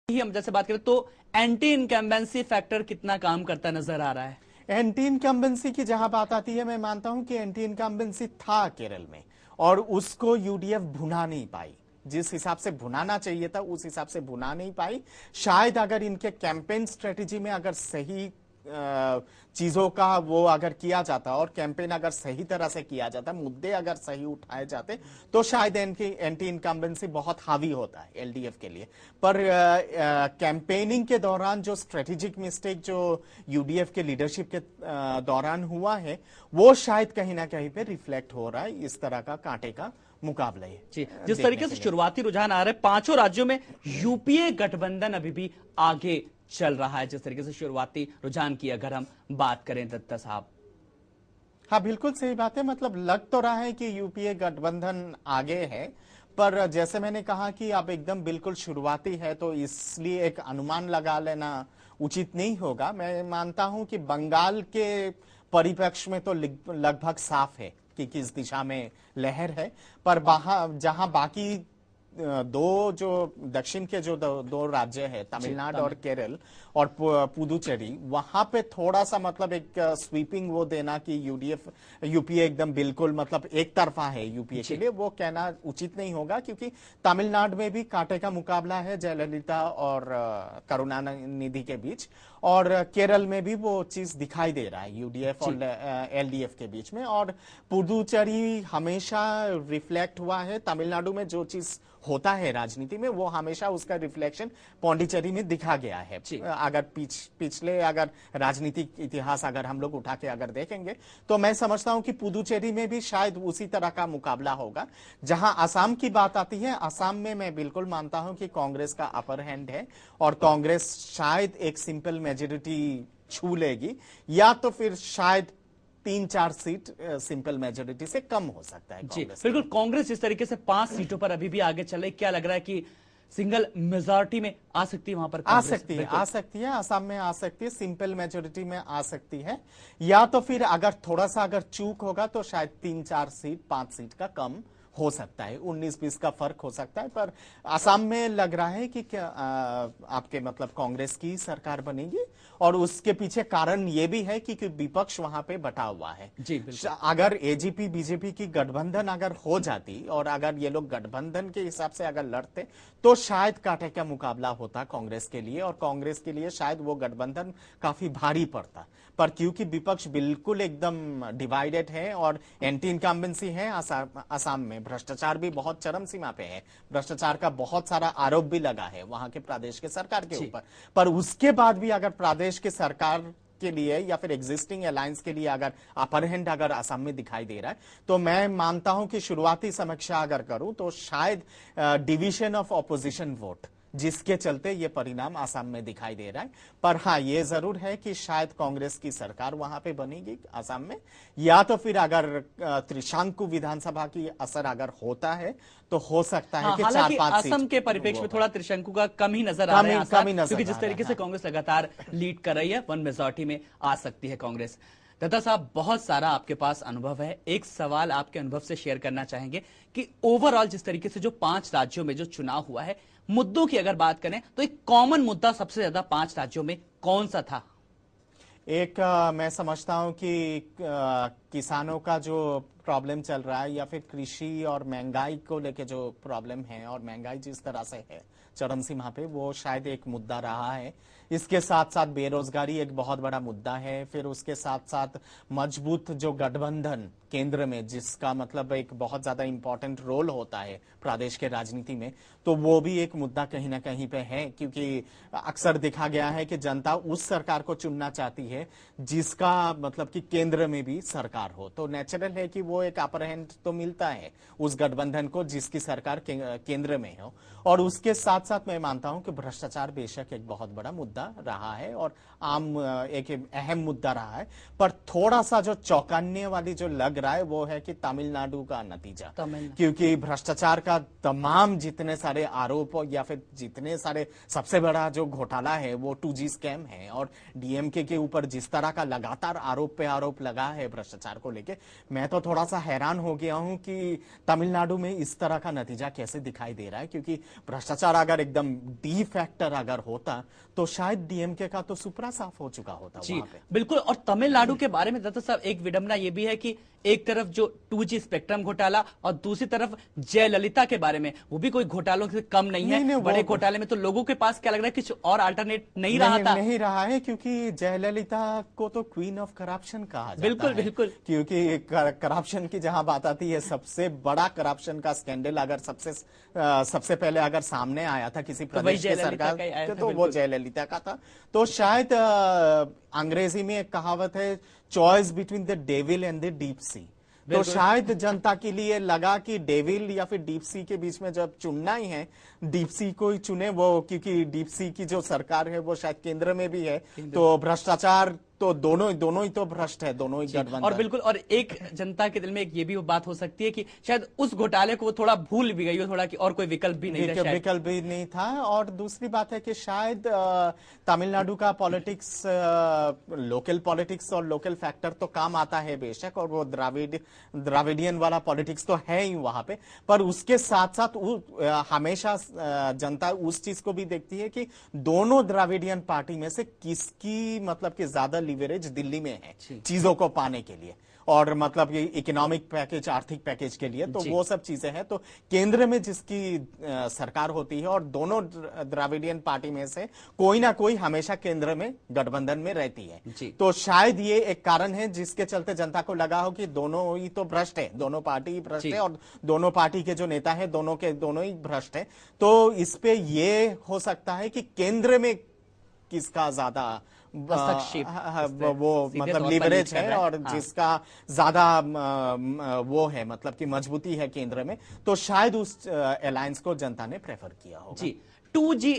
ही हम जैसे बात करें तो एंटी इनकम्बेंसी फैक्टर कितना काम करता नजर आ रहा है? एंटी इनकम्बेंसी की जहां बात आती है, मैं मानता हूं कि एंटी इनकम्बेंसी था केरल में और उसको यूडीएफ भुना नहीं पाई। जिस हिसाब से भुनाना चाहिए था उस हिसाब से भुना नहीं पाई। शायद अगर इनके कैंपेन स्ट्रेटेजी में अगर सही चीजों का वो अगर किया जाता और कैंपेन अगर सही तरह से किया जाता, मुद्दे अगर सही उठाए जाते, तो शायद एंटी इनकम्बेंसी बहुत हावी होता है एलडीएफ के लिए। पर कैंपेनिंग के दौरान जो स्ट्रेटेजिक मिस्टेक जो यूडीएफ के लीडरशिप के दौरान हुआ है, वो शायद कहीं ना कहीं पे रिफ्लेक्ट हो रहा है इस तरह का कांटे का मुकाबला है। जी, जिस तरीके से शुरुआती रुझान आ रहे हैं, पांचों राज्यों में यूपीए गठबंधन अभी भी आगे चल रहा है। जिस तरीके से शुरुआती रुझान की अगर हम बात करें दत्ता साहब। हाँ, बिल्कुल सही बात है। मतलब लग तो रहा है कि यूपीए गठबंधन आगे है, पर जैसे मैंने कहा कि अब एकदम बिल्कुल शुरुआती है, तो इसलिए एक अनुमान लगा लेना उचित नहीं होगा। मैं मानता हूं कि बंगाल के परिप्रेक्ष्य में तो लगभग साफ है कि किस दिशा में लहर है, पर जहां बाकी दो जो दक्षिण के जो दो राज्य है, तमिलनाडु और केरल और पुदुचेरी, वहां पे थोड़ा सा मतलब एक स्वीपिंग वो देना कि यूपीए एकदम बिल्कुल मतलब एक तरफा है यूपीए के लिए, वो कहना उचित नहीं होगा। क्योंकि तमिलनाडु में भी कांटे का मुकाबला है जयललिता और करुणानिधि के बीच, और केरल में भी वो चीज दिखाई दे रहा है यूडीएफ और एलडीएफ के बीच में। और पुदुचेरी हमेशा रिफ्लेक्ट हुआ है, तमिलनाडु में जो चीज होता है राजनीति में वो हमेशा उसका रिफ्लेक्शन पौंडीचेरी में दिखा गया है। अगर पिछले अगर राजनीतिक इतिहास अगर हम लोग उठा के अगर देखेंगे, तो मैं समझता हूं कि पुदुचेरी में भी शायद उसी तरह का मुकाबला होगा। जहां असम की बात आती है, असम में मैं बिल्कुल मानता हूं कि कांग्रेस का अपर हैंड है और कांग्रेस शायद एक सिंपल मेजोरिटी छू लेगी, या तो फिर शायद 3-4 सीट सिंपल मेजोरिटी से कम हो सकता है। जी बिल्कुल, कांग्रेस इस तरीके से 5 सीटों पर अभी भी आगे चल रही, क्या लग रहा है कि सिंगल मेजॉरिटी में आ सकती है वहां पर? आ सकती है असम में आ सकती है, सिंपल मेजोरिटी में आ सकती है, या तो फिर अगर थोड़ा सा अगर चूक होगा तो शायद 3-4 सीट 5 सीट का कम हो सकता है, 19-20 का फर्क हो सकता है। पर असम में लग रहा है कि क्या आपके मतलब कांग्रेस की सरकार बनेगी, और उसके पीछे कारण ये भी है कि विपक्ष वहां पे बटा हुआ है। जी अगर एजीपी बीजेपी की गठबंधन अगर हो जाती और अगर ये लोग गठबंधन के हिसाब से अगर लड़ते, तो शायद कांटे का मुकाबला होता कांग्रेस के लिए, और कांग्रेस के लिए शायद वो गठबंधन काफी भारी पड़ता। पर क्योंकि विपक्ष बिल्कुल एकदम डिवाइडेड है और एंटी इनकम्बेंसी है, असम में भ्रष्टाचार भी बहुत चरम सीमा पे है, भ्रष्टाचार का बहुत सारा आरोप भी लगा है वहां के प्रदेश के सरकार के ऊपर। पर उसके बाद भी अगर प्रदेश की सरकार के लिए या फिर एग्जिस्टिंग अलायंस के लिए अगर अपर हैंड अगर असम में दिखाई दे रहा है, तो मैं मानता हूं कि शुरुआती समीक्षा अगर करूं तो शायद डिवीजन ऑफ ऑपोजिशन वोट जिसके चलते ये परिणाम असम में दिखाई दे रहा है। पर हाँ, ये जरूर है कि शायद कांग्रेस की सरकार वहां पे बनेगी असम में, या तो फिर अगर त्रिशंकु विधानसभा की असर अगर होता है तो हो सकता है कि 4-5 सीट। असम के परिप्रेक्ष्य में थोड़ा त्रिशंकु का कम ही नजर आ रहा है, क्योंकि जिस तरीके से कांग्रेस लगातार लीड कर रही है, 1 मेजॉरिटी में आ सकती है कांग्रेस। दत्ता साहब, बहुत सारा आपके पास अनुभव है, एक सवाल आपके अनुभव से शेयर करना चाहेंगे कि ओवरऑल जिस तरीके से जो 5 राज्यों में जो चुनाव हुआ है, मुद्दों की अगर बात करें तो एक कॉमन मुद्दा सबसे ज्यादा 5 राज्यों में कौन सा था? एक मैं समझता हूं कि किसानों का जो प्रॉब्लम चल रहा है, या फिर कृषि और महंगाई को लेके जो प्रॉब्लम है, और महंगाई जिस तरह से है चरम सीमा पे, वो शायद एक मुद्दा रहा है। इसके साथ साथ बेरोजगारी एक बहुत बड़ा मुद्दा है। फिर उसके साथ साथ मजबूत जो गठबंधन केंद्र में, जिसका मतलब एक बहुत ज्यादा इंपॉर्टेंट रोल होता है प्रदेश के राजनीति में, तो वो भी एक मुद्दा कहीं ना कहीं पे है। क्योंकि अक्सर देखा गया है कि जनता उस सरकार को चुनना चाहती है जिसका मतलब कि केंद्र में भी सरकार हो, तो नेचुरल है कि वो एक अपर हैंड तो मिलता है उस गठबंधन को जिसकी सरकार केंद्र में हो। और उसके साथ साथ मैं मानता हूं कि भ्रष्टाचार बेशक एक बहुत बड़ा मुद्दा रहा है और आम एक अहम मुद्दा रहा है। पर थोड़ा सा जो चौंकाने वाली जो लग रहा है वो है कि तमिलनाडु का नतीजा, क्योंकि भ्रष्टाचार का तमाम जितने सारे आरोप या फिर जितने सारे सबसे बड़ा जो घोटाला है वो 2G स्कैम है, और डीएमके के ऊपर जिस तरह का लगातार आरोप पे आरोप लगा है भ्रष्टाचार को लेके, मैं तो थोड़ा सा हैरान हो गया हूं कि तमिलनाडु में इस तरह का नतीजा कैसे दिखाई दे रहा है। क्योंकि भ्रष्टाचार अगर अगर एकदम डी फैक्टर अगर होता तो शायद डीएमके का तो सुपरा साफ हो चुका होता जी वहां पे। बिल्कुल। और तमिलनाडु के बारे में दत्ता साहब एक विडंबना ये भी है कि एक तरफ जो 2G स्पेक्ट्रम घोटाला और दूसरी तरफ जयललिता के बारे में, वो भी कोई घोटालों से कम नहीं है। बड़े घोटाले में तो लोगों के पास क्या लग रहा है, कुछ और अल्टरनेट नहीं रहा था। नहीं रहा है, क्योंकि जयललिता को तो क्वीन ऑफ करप्शन कहा जाता बिल्कुल है। बिल्कुल, क्योंकि करप्शन की जहां बात आती है, सबसे बड़ा करप्शन का स्कैंडल अगर सबसे पहले अगर सामने आया था किसी प्रदेश की सरकार के, तो वो जयललिता का था। तो शायद अंग्रेजी में एक कहावत है, choice between the devil and the deep sea. तो शायद जनता के लिए लगा कि डेविल या फिर डीप सी के बीच में जब चुनना ही है, डीप सी को ही चुने वो, क्योंकि डीप सी की जो सरकार है वो शायद केंद्र में भी है, तो भ्रष्टाचार तो दोनों ही तो भ्रष्ट है, दोनों ही गठबंधन। और बिल्कुल, और एक जनता के दिल में एक ये भी बात हो सकती है कि शायद उस घोटाले को वो थोड़ा भूल भी गई हो, थोड़ा कि और कोई विकल्प भी नहीं था, विकल्प भी नहीं था। और दूसरी बात है कि शायद तमिलनाडु का पॉलिटिक्स, लोकल पॉलिटिक्स और लोकल फैक्टर तो काम आता है बेशक, और वो द्राविडियन वाला पॉलिटिक्स तो है ही वहां पे, पर उसके साथ साथ हमेशा जनता उस चीज को भी देखती है कि दोनों द्राविडियन पार्टी में से किसकी मतलब कि ज्यादा लिवरेज दिल्ली में है चीजों को पाने के लिए, और मतलब ये इकोनॉमिक पैकेज, आर्थिक पैकेज के लिए, तो वो सब चीजें हैं। तो केंद्र में जिसकी सरकार होती है और दोनों द्राविडियन पार्टी में से कोई ना कोई हमेशा केंद्र में गठबंधन में रहती है। तो शायद ये एक कारण है जिसके चलते जनता को लगा हो कि दोनों ही तो भ्रष्ट है, दोनों पार्टी ही भ्रष्ट है, और दोनों पार्टी के जो नेता है दोनों के दोनों ही भ्रष्ट है। तो इस पे ये हो सकता है कि केंद्र में किसका ज्यादा वो मतलब लीवरेज है, और जिसका ज्यादा वो है मतलब कि मजबूती है केंद्र में, तो शायद उस अलायंस को जनता ने प्रेफर किया होगा। जी 2G